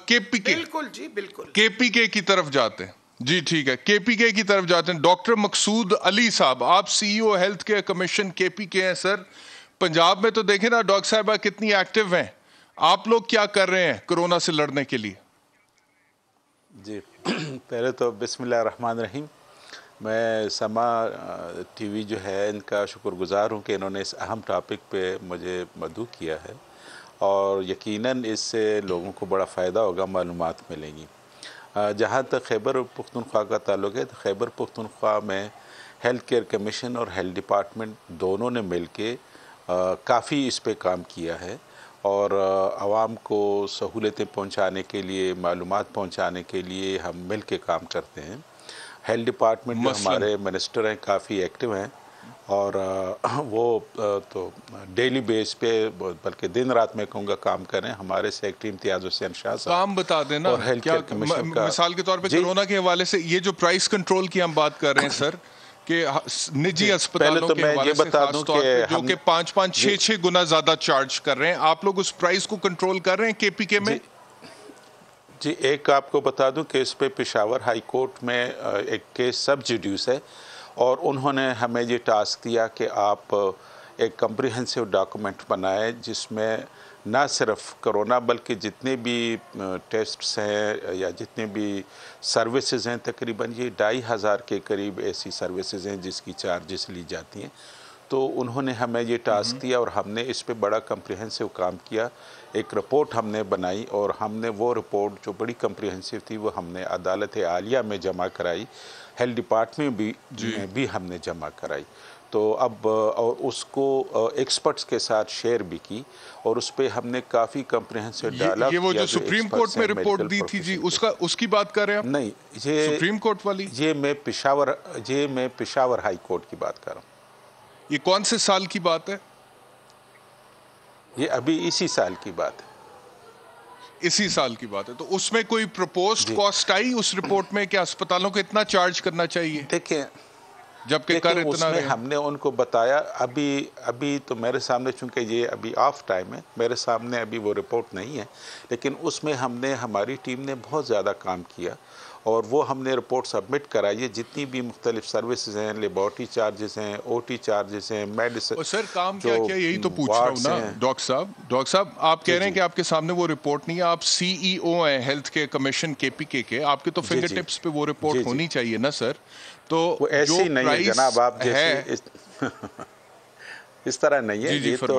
केपीके, बिल्कुल जी बिल्कुल, केपीके की तरफ जाते हैं जी। ठीक है, केपीके की तरफ जाते हैं। डॉक्टर मकसूद अली साहब, आप CEO health care commission KPK हैं सर। पंजाब में तो देखें ना डॉक्टर साहिबा कितनी एक्टिव हैं, आप लोग क्या कर रहे हैं कोरोना से लड़ने के लिए? जी पहले तो बिस्मिल्लाह रहमान रहीम, मैं समा TV जो है इनका शुक्रगुजार हूँ कि इन्होंने इस अहम टॉपिक पे मुझे मदऊ किया है, और यकीनन इससे लोगों को बड़ा फ़ायदा होगा, मालूमात मिलेंगी। जहाँ तक खैबर पख्तूनख्वा का ताल्लुक है तो खैबर पख्तूनख्वा में हेल्थ केयर कमीशन और हेल्थ डिपार्टमेंट दोनों ने मिल के काफ़ी इस पे काम किया है, और आवाम को सहूलतें पहुंचाने के लिए, मालूमात पहुंचाने के लिए हम मिल के काम करते हैं। हेल्थ डिपार्टमेंट में हमारे मिनिस्टर हैं, काफ़ी एक्टिव हैं और वो तो डेली बेस पे बल्कि दिन रात में कहूँगा काम करें। हमारे सेक्रेटरी इम्तियाज़ हुसैन शाह साहब काम बता देना और हेल्थ केयर कमीशन का मिसाल के तौर पे कोरोना के हवाले से ये जो प्राइस कंट्रोल की हम बात कर रहे हैं सर कि निजी अस्पतालों के हवाले से खास तौर पे जो कि 5-5, 6-6 गुना ज्यादा चार्ज कर रहे हैं, आप लोग उस प्राइस को कंट्रोल कर रहे हैं केपीके में? जी, एक आपको बता दूं कि इस पे पेशावर हाई कोर्ट में एक केस सब जुडिस है और उन्होंने हमें ये टास्क दिया कि आप एक कम्प्रिहेंसिव डॉक्यूमेंट बनाए जिसमें ना सिर्फ कोरोना बल्कि जितने भी टेस्ट्स हैं या जितने भी सर्विसेज हैं, तकरीबन ये 2500 के करीब ऐसी सर्विसेज हैं जिसकी चार्जेस ली जाती हैं। तो उन्होंने हमें ये टास्क दिया और हमने इस पे बड़ा कम्प्रिहेंसिव काम किया। एक रिपोर्ट हमने बनाई और हमने वो रिपोर्ट जो बड़ी कम्प्रिहेंसिव थी वो हमने अदालत आलिया में जमा कराई, हेल्थ डिपार्टमेंट में भी हमने जमा कराई। तो अब और उसको एक्सपर्ट्स के साथ शेयर भी की और उस पर हमने काफ़ी कम्प्रिहेंसिव डायलॉग ये वो जो सुप्रीम कोर्ट में रिपोर्ट दी थी जी, उसकी बात कर रहे हैं आप? नहीं, ये सुप्रीम कोर्ट वाली, ये मैं पेशावर हाई कोर्ट की बात कर रहा हूँ। ये कौन से साल की बात है? ये अभी इसी साल की बात है। इसी साल की बात है। तो उसमें कोई प्रपोज्ड कॉस्ट आई उस रिपोर्ट में कि अस्पतालों को इतना चार्ज करना चाहिए? देखें, जबकि कर इतना उसमें हमने उनको बताया, अभी तो मेरे सामने, चूंकि ये अभी ऑफ टाइम है, मेरे सामने अभी वो रिपोर्ट नहीं है, लेकिन उसमें हमारी टीम ने बहुत ज़्यादा काम किया और वो हमने रिपोर्ट सबमिट कराई है। जितनी भी मुख्तलिफ सर्विसेज हैं, लेबॉर्ट्री चार्जेस हैं, OT चार्जेस हैं, मेडिसिन। सर काम क्या किया, यही तो पूछ रहा हूँ ना डॉक्टर साहब आप कह रहे हैं कि आपके सामने वो रिपोर्ट नहीं है, आप CEO हैं हेल्थ केयर कमीशन KPK के, आपके तो फिंगर टिप्स पे वो रिपोर्ट होनी चाहिए ना सर। तो वो ऐसी नहीं है जनाब, आप जैसे इस तरह नहीं है। ये तो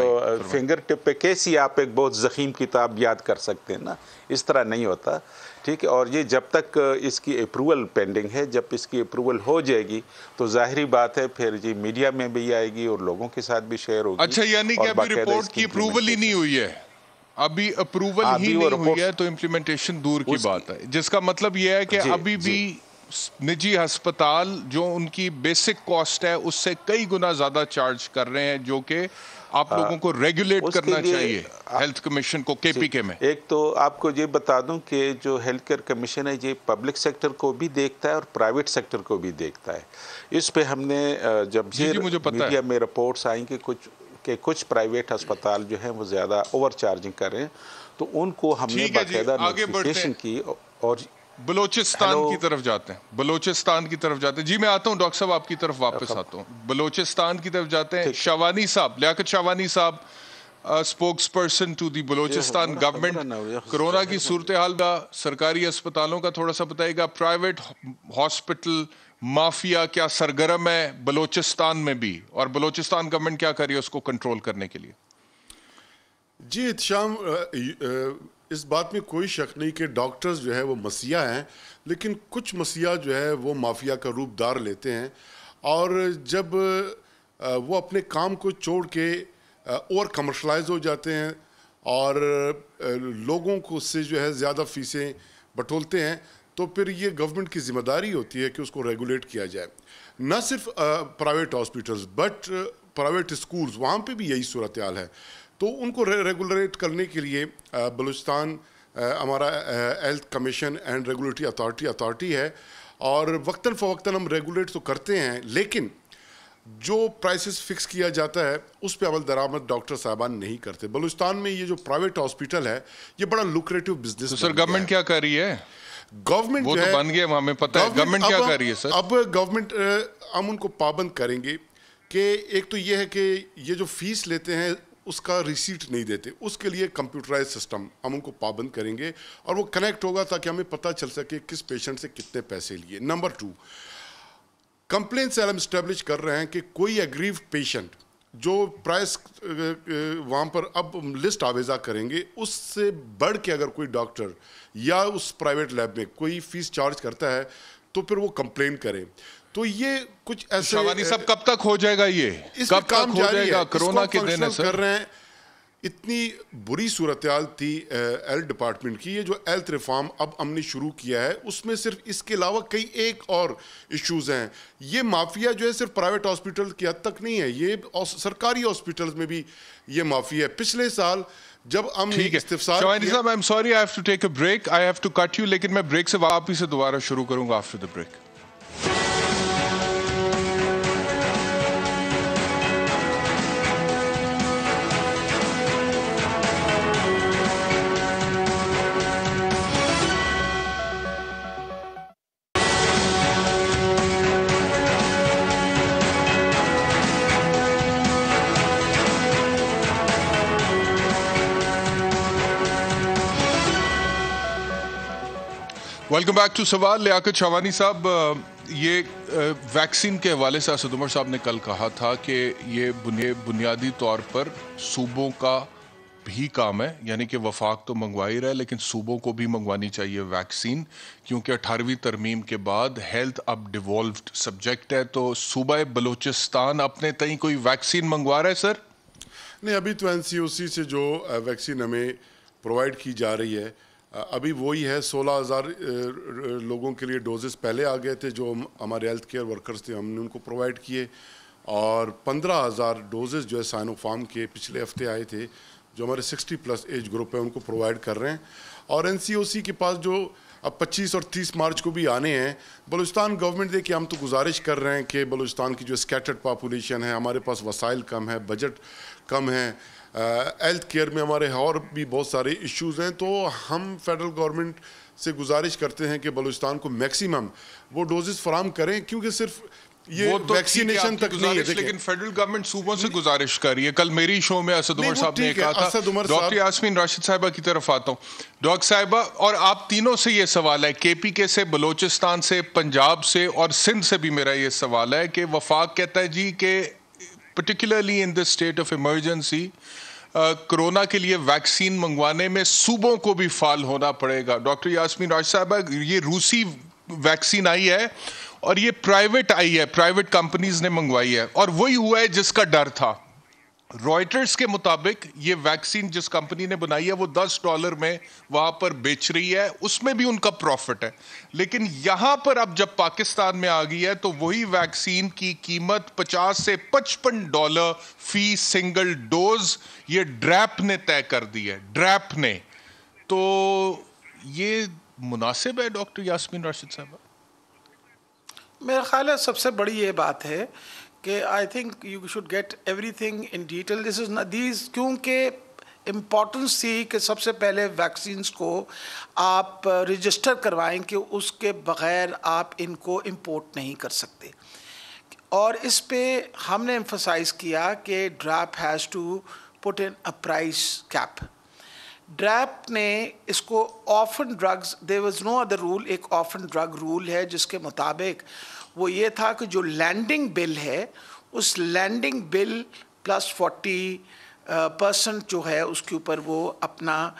फिंगर टिप पे कैसी आप एक बहुत ज़ख़ीम किताब याद कर सकते हैं ना, इस तरह नहीं होता, ठीक है। और ये जब तक इसकी अप्रूवल पेंडिंग है, जब इसकी अप्रूवल हो जाएगी तो जाहिर बात है फिर जी मीडिया में भी आएगी और लोगों के साथ भी शेयर होगी। अच्छा, यानी कि अभी रिपोर्ट की अप्रूवल ही नहीं हुई है? अभी अप्रूवल ही नहीं हुई है तो इम्प्लीमेंटेशन दूर की बात है, जिसका मतलब यह है कि अभी भी निजी अस्पताल जो उनकी बेसिक कॉस्ट है उससे कई गुना ज्यादा चार्ज कर रहे हैं, जो कि आप लोगों को रेगुलेट करना चाहिए हेल्थ कमीशन को KPK में। एक तो आपको ये बता दूं कि जो हेल्थ केयर कमीशन है ये पब्लिक सेक्टर को भी देखता है और प्राइवेट सेक्टर को भी देखता है। इस पे हमने जब मीडिया में रिपोर्ट्स आई कि कुछ प्राइवेट अस्पताल जो हैं वो ज़्यादा ओवर चार्जिंग कर रहे हैं, तो उनको हमने बाकायदा नोटिफिकेशन की। और बलोचिस्तान की तरफ जाते हैं, बलोचिस्तान की तरफ जाते हैं जी। मैं आता हूं डॉक्टर साहब, आपकी तरफ वापस आता हूं। बलोचिस्तान की तरफ जाते हैं। शावानी साहब, लियाकत शावानी साहब, spokesperson to the Balochistan government, Corona की सूरत हाल का सरकारी अस्पतालों का थोड़ा सा बताइएगा। प्राइवेट हॉस्पिटल माफिया क्या सरगर्म है बलोचिस्तान में भी, और बलोचिस्तान गवर्नमेंट क्या कर रही है उसको कंट्रोल करने के लिए? जी इत्शाम, इस बात में कोई शक नहीं कि डॉक्टर्स जो है वो मसीहा हैं, लेकिन कुछ मसीहा जो है वो माफिया का रूप धार लेते हैं और जब वो अपने काम को छोड़ के ओवर कमर्शलाइज हो जाते हैं और लोगों को उससे जो है ज़्यादा फीसें बटोलते हैं, तो फिर ये गवर्नमेंट की जिम्मेदारी होती है कि उसको रेगुलेट किया जाए। न सिर्फ private hospitals but private schools, वहाँ पे भी यही सूरत हाल है। तो उनको रेगुलेट करने के लिए बलूचिस्तान हमारा health commission and regulatory authority है और वक्तन फ़वक्तन हम रेगुलेट तो करते हैं, लेकिन जो प्राइसेस फिक्स किया जाता है उस पर अमल दरामद डॉक्टर साहबान नहीं करते। बलूचिस्तान में ये जो प्राइवेट हॉस्पिटल है ये बड़ा लुक्रेटिव बिजनेस। तो सर गवर्नमेंट क्या कर रही है? गवर्नमेंट वो तो बन गया, हमें पता है। गवर्नमेंट क्या कर रही है सर? अब गवर्नमेंट हम उनको पाबंद करेंगे कि एक तो ये है कि ये जो फीस लेते हैं उसका रिसीट नहीं देते, उसके लिए कंप्यूटराइज सिस्टम हम उनको पाबंद करेंगे और वो कनेक्ट होगा ताकि हमें पता चल सके किस पेशेंट से कितने पैसे लिए। नंबर 2, कंप्लेंट सेल हम इस्टेब्लिश कर रहे हैं कि कोई एग्रीव्ड पेशेंट जो प्राइस वहाँ पर अब लिस्ट आवेजा करेंगे उससे बढ़ के अगर कोई डॉक्टर या उस प्राइवेट लैब में कोई फीस चार्ज करता है तो फिर वो कंप्लेन करे। तो ये कुछ ऐसे शावानी साहब, कब तक हो जाएगा ये? कब तक हो जाएगा? कोरोना के दिन है सर। कर रहे हैं इतनी बुरी सूरत-ए-हाल थी हेल्थ डिपार्टमेंट की, ये जो हेल्थ रिफॉर्म अब हमने शुरू किया है उसमें सिर्फ इसके अलावा कई एक और इश्यूज़ हैं। ये माफिया जो है सिर्फ प्राइवेट हॉस्पिटल की हद तक नहीं है, ये सरकारी हॉस्पिटल्स में भी ये माफिया है। पिछले साल जब हमने इस्तिफसार शवानी साहब, I am sorry, I have to take a break, I have to cut you, लेकिन मैं ब्रेक से वापस से दोबारा शुरू करूंगा after the break. Welcome back to सवाल। लियाकत शवानी साहब, ये वैक्सीन के हवाले से असद उमर साहब ने कल कहा था कि ये बुनियादी तौर पर सूबों का भी काम है, यानी कि वफाक तो मंगवा ही रहा है लेकिन सूबों को भी मंगवानी चाहिए वैक्सीन, क्योंकि 18वीं तरमीम के बाद हेल्थ अब डिवॉल्व्ड सब्जेक्ट है। तो सूबा बलूचिस्तान अपने तई कोई वैक्सीन मंगवा रहा है सर? नहीं, अभी तो NCOC से जो वैक्सीन हमें प्रोवाइड की जा रही है अभी वही है। 16,000 लोगों के लिए डोजेस पहले आ गए थे जो हमारे हेल्थ केयर वर्कर्स थे, हमने उनको प्रोवाइड किए, और 15,000 डोजेस जो है साइनोफार्म के पिछले हफ्ते आए थे जो हमारे 60+ एज ग्रुप है उनको प्रोवाइड कर रहे हैं। और NCOC के पास जो अब 25 और 30 मार्च को भी आने हैं, बलूचिस्तान गवर्नमेंट देखिए हम तो गुजारिश कर रहे हैं कि बलूचिस्तान की जो स्कैटर्ड पॉपुलेशन है, हमारे पास वसाइल कम है, बजट कम है, हेल्थ केयर में हमारे और भी बहुत सारे इश्यूज़ हैं, तो हम फेडरल गवर्नमेंट से गुजारिश करते हैं कि बलूचिस्तान को मैक्सिमम वो डोजेस फराम करें, क्योंकि सिर्फ ये तो वैक्सीनेशन तक नहीं है। लेकिन फेडरल गवर्नमेंट सूबों से गुजारिश कर रही है। कल मेरी शो में असद उमर साहब ने कहा था, डॉक्टर यास्मीन राशिद साहिबा की तरफ आता हूँ। डॉक्टर साहिबा, और आप तीनों से ये सवाल है, KPK से, बलूचिस्तान से, पंजाब से और सिंध से भी मेरा ये सवाल है कि वफाक कहता है जी कि particularly in this state of emergency corona के लिए वैक्सीन मंगवाने में सूबों को भी फाल होना पड़ेगा। डॉक्टर यास्मीन राशिद साहिबा, ये रूसी वैक्सीन आई है और ये प्राइवेट आई है, प्राइवेट कंपनीज ने मंगवाई है, और वही हुआ है जिसका डर था। रॉयटर्स के मुताबिक ये वैक्सीन जिस कंपनी ने बनाई है वो $10 में वहां पर बेच रही है, उसमें भी उनका प्रॉफिट है। लेकिन यहां पर अब जब पाकिस्तान में आ गई है तो वही वैक्सीन की कीमत $50 से $55 फी सिंगल डोज ये ड्रैप ने तय कर दी है, ड्रैप ने। तो ये मुनासिब है डॉक्टर यास्मीन राशिद साहब? मेरा ख्याल है सबसे बड़ी ये बात है कि I think you should get everything in detail. This is these, क्योंकि इम्पॉर्टेंस थी कि सबसे पहले वैक्सीन्स को आप रजिस्टर करवाएं कि उसके बग़ैर आप इनको इंपोर्ट नहीं कर सकते। और इस पे हमने एम्फसाइज़ किया कि DRAP has to put in a price cap. DRAP ने इसको orphan drugs, there was no other rule, एक ऑफन ड्रग रूल है जिसके मुताबिक वो ये था कि जो लैंडिंग बिल है उस लैंडिंग बिल प्लस 40% जो है उसके ऊपर वो अपना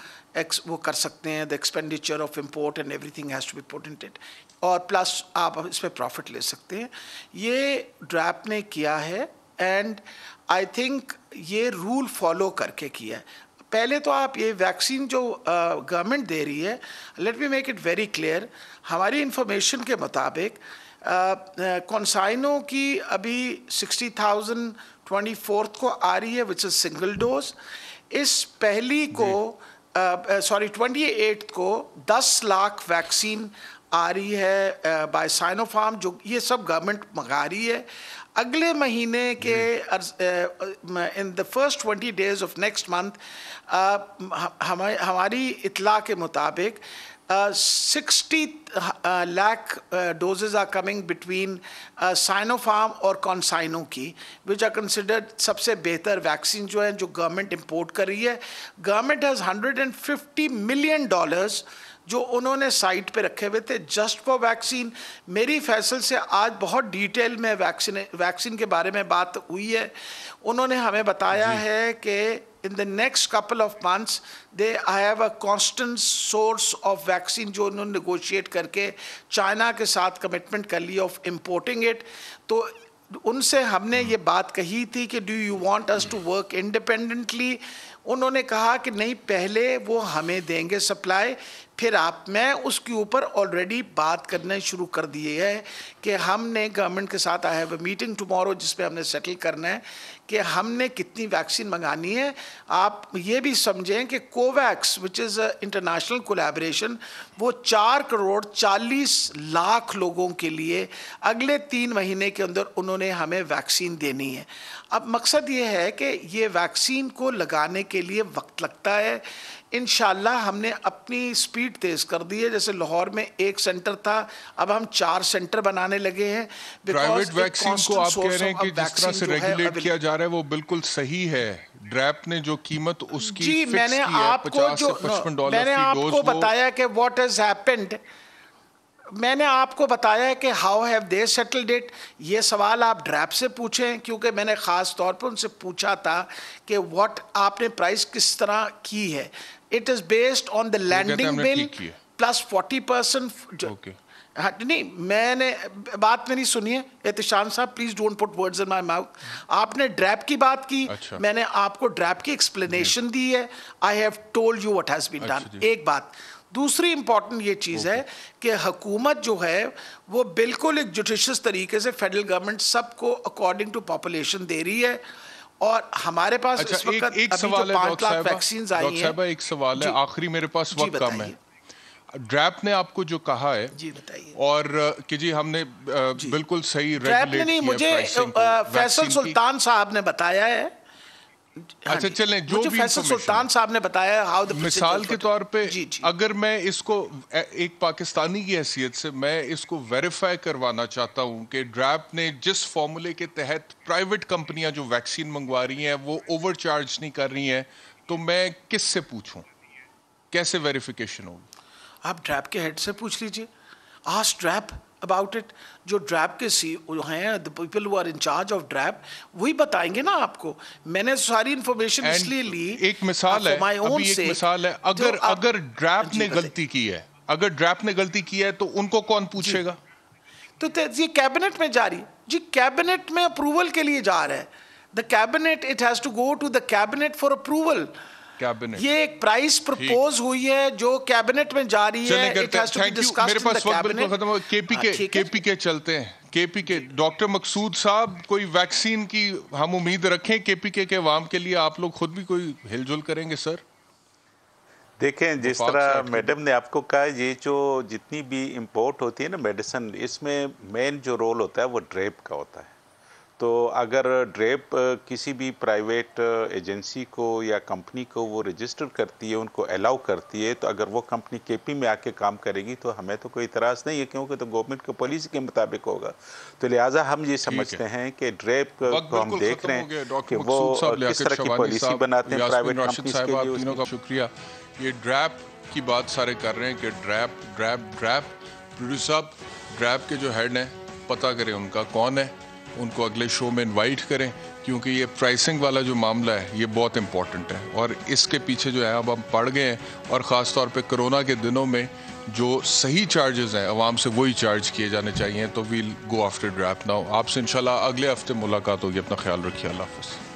वो कर सकते हैं, the expenditure of import and everything has to be put in it, और प्लस आप इस पर प्रॉफिट ले सकते हैं। ये ड्रैप ने किया है एंड आई थिंक ये रूल फॉलो करके किया है। पहले तो आप ये वैक्सीन जो गवर्नमेंट दे रही है, let me make it very clear, हमारी इंफॉर्मेशन के मुताबिक कॉन्साइनो की अभी 60,000 24th को आ रही है विच इज़ सिंगल डोज। इस पहली को 28th को 10 लाख वैक्सीन आ रही है बाय साइनोफार्म, जो ये सब गवर्नमेंट मंगा रही है। अगले महीने के in the first 20 days of next month हमारी इतला के मुताबिक 60 lakh doses are coming between Sinopharm और कॉन्साइनो की, विच आर कंसिडर्ड सबसे बेहतर वैक्सीन जो है जो गवर्नमेंट इंपोर्ट कर रही है। गवर्नमेंट हैज़ $150 million जो उन्होंने साइट पे रखे हुए थे जस्ट फॉर वैक्सीन। मेरी फैसल से आज बहुत डिटेल में वैक्सीन के बारे में बात हुई है। उन्होंने हमें बताया है कि in the next couple of months they have a constant source of vaccine जो उन्होंने negotiate करके चाइना के साथ कमिटमेंट कर ली of importing it। तो उनसे हमने ये बात कही थी कि do you want us to work independently उन्होंने कहा कि नहीं, पहले वो हमें देंगे सप्लाई, फिर मैं उसके ऊपर ऑलरेडी बात करना शुरू कर दिए है कि हमने गवर्नमेंट के साथ, I have a meeting tomorrow जिसपे हमने सेटल करना है कि हमने कितनी वैक्सीन मंगानी है। आप ये भी समझें कि Covax which is international collaboration, वो 4,40,00,000 लोगों के लिए अगले 3 महीने के अंदर उन्होंने हमें वैक्सीन देनी है। अब मकसद ये है कि ये वैक्सीन को लगाने के लिए वक्त लगता है। इंशाल्लाह हमने अपनी स्पीड तेज़ कर दी है। जैसे लाहौर में 1 सेंटर था, अब हम 4 सेंटर बनाने लगे हैं। प्राइवेट वैक्सीन को आप कह रहे हैं कि जिस तरह से रेगुलेट किया जा रहा है वो बिल्कुल सही है। ड्रैप ने जो कीमत उसकी जी, फिक्स मैंने की है, आपको $50 से $55 मैंने आपको बताया कि व्हाट हैज हैपेंड। मैंने आपको बताया कि how have they settled it. ये सवाल आप ड्रैप से पूछें, क्योंकि मैंने ख़ास तौर पर उनसे पूछा था कि व्हाट आपने प्राइस किस तरह की है। It is based on the landing bill plus 40%। हाँ, नहीं, मैंने बात मेरी सुनिए एहतिशाम साहब, please don't put words in my mouth. आपने ड्रैप की बात की, अच्छा। मैंने आपको ड्रैप की एक्सप्लेनेशन दी है। I have told you what has been done. एक बात। दूसरी इंपॉर्टेंट ये चीज़ है कि हुकूमत जो है वो बिल्कुल एक जुडिशियस तरीके से फेडरल गवर्नमेंट सबको अकॉर्डिंग टू पॉपुलेशन दे रही है। और हमारे पास इस वक्त एक सवाल है 5 लाख वैक्सीन आई हैं। एक सवाल है आखिरी, मेरे पास वक्त कम है। ड्रैप ने आपको जो कहा है जी बताइए, और कि जी हमने बिल्कुल सही रेगुलेट किया, मुझे फैसल सुल्तान साहब ने बताया है। अच्छा चलें, जो भी फैसल सुल्तान साहब ने बताया हाउ द मिसाल के तौर पे अगर मैं इसको एक पाकिस्तानी की हैसियत से मैं इसको वेरीफाई करवाना चाहता हूं कि ड्रैप ने जिस फॉर्मूले के तहत प्राइवेट कंपनियां जो वैक्सीन मंगवा रही हैं वो ओवरचार्ज नहीं कर रही हैं, तो मैं किससे पूछूं, कैसे वेरिफिकेशन होगी? आप ड्रैप के हेड से पूछ लीजिए, आस्क ड्रैप अबाउट इट। जो ड्रैप के हैं, the people who are in charge of DRAP, वही बताएंगे ना आपको। मैंने सारी इंफॉर्मेशन इसलिए ली। एक मिसाल है, अभी एक मिसाल है, अगर ड्रैप ने गलती की है, अगर ड्रैप ने गलती की है तो उनको कौन पूछेगा? तो ये कैबिनेट में जारी जी, कैबिनेट में अप्रूवल के लिए जा रहा है। The cabinet, it has to go to the cabinet for approval. Cabinet, ये एक प्राइस प्रपोज हुई है जो कैबिनेट में जारी है। It has to be discussed in the cabinet. मेरे पास वक्त बिल्कुल खत्म हो। केपी के चलते हैं। केपी के डॉक्टर मकसूद साहब, कोई वैक्सीन की हम उम्मीद रखें केपी के अवाम के लिए? आप लोग खुद भी कोई हिलजुल करेंगे सर? देखें, जिस तरह मैडम ने आपको कहा, ये जो जितनी भी इंपोर्ट होती है ना मेडिसिन, इसमें मेन जो रोल होता है वो ड्रेप का होता है। तो अगर ड्रेप किसी भी प्राइवेट एजेंसी को या कंपनी को वो रजिस्टर करती है, उनको अलाउ करती है, तो अगर वो कंपनी केपी में आके काम करेगी तो हमें तो कोई इतराज़ नहीं है, क्योंकि तो गवर्नमेंट की पॉलिसी के मुताबिक होगा। तो लिहाजा हम ये समझते हैं कि ड्रेप को हम देख रहे हैं कि वो किस तरह की पॉलिसी बनाते हैं प्राइवेट कंपनीज के लिए। तीनों का शुक्रिया। ये ड्रैप की बात सारे कर रहे हैं कि ड्रैप ड्रैप ड्रैप। प्रोड्यूसर साहब, ड्रैप के जो हेड हैं पता करें उनका कौन है, उनको अगले शो में इनवाइट करें, क्योंकि ये प्राइसिंग वाला जो मामला है ये बहुत इंपॉर्टेंट है और इसके पीछे जो है अब हम पड़ गए हैं। और ख़ास तौर पे कोरोना के दिनों में जो सही चार्जेस हैं आवाम से वही चार्ज किए जाने चाहिए। तो वील गो आफ्टर ड्रैप नाउ। आपसे इंशाल्लाह अगले हफ्ते मुलाकात होगी। अपना ख्याल रखिए। अल्लाह हाफ़िज़।